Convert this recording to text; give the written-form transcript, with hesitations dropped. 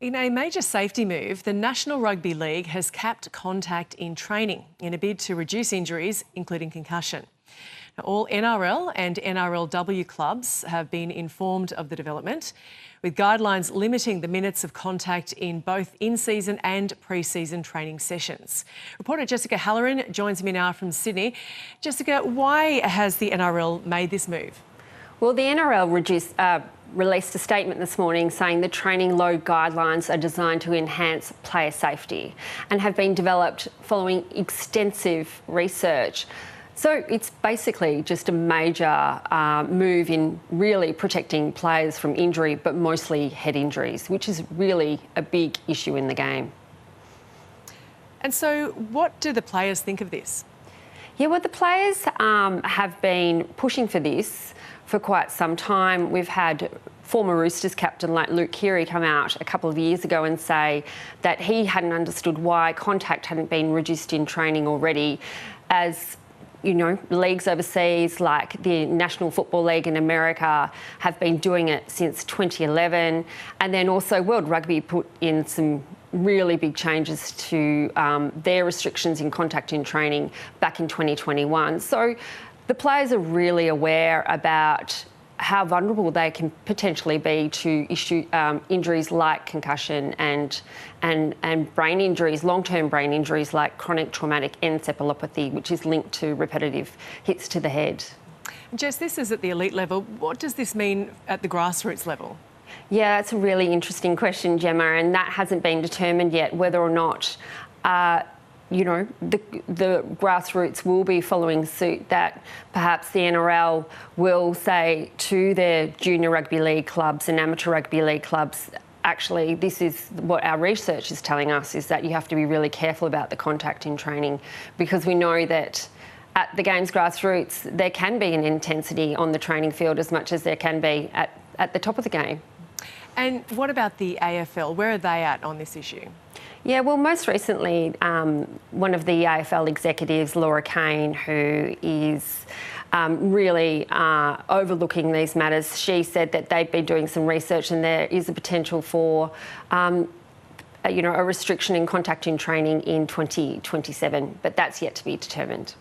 In a major safety move, the National Rugby League has capped contact in training in a bid to reduce injuries, including concussion. Now, all NRL and NRLW clubs have been informed of the development, with guidelines limiting the minutes of contact in both in-season and pre-season training sessions. Reporter Jessica Halloran joins me now from Sydney. Jessica, why has the NRL made this move? Well, the NRL released a statement this morning saying the training load guidelines are designed to enhance player safety and have been developed following extensive research. So it's basically just a major move in really protecting players from injury, but mostly head injuries, which is really a big issue in the game. And so what do the players think of this? Yeah, well, the players have been pushing for this for quite some time. We've had former Roosters captain like Luke Keary come out a couple of years ago and say that he hadn't understood why contact hadn't been reduced in training already, as you know, leagues overseas like the National Football League in America have been doing it since 2011. And then also World Rugby put in some really big changes to their restrictions in contact in training back in 2021. So the players are really aware about how vulnerable they can potentially be to injuries like concussion and brain injuries, long-term brain injuries like chronic traumatic encephalopathy, which is linked to repetitive hits to the head. Jess, this is at the elite level. What does this mean at the grassroots level? Yeah, that's a really interesting question, Gemma, and that hasn't been determined yet, whether or not the grassroots will be following suit, that perhaps the NRL will say to their junior rugby league clubs and amateur rugby league clubs, actually, this is what our research is telling us, is that you have to be really careful about the contact in training, because we know that at the game's grassroots, there can be an intensity on the training field as much as there can be at the top of the game. And what about the AFL? Where are they at on this issue? Yeah, well, most recently, one of the AFL executives, Laura Kane, who is really overlooking these matters, she said that they've been doing some research and there is a potential for a restriction in contact in training in 2027, but that's yet to be determined.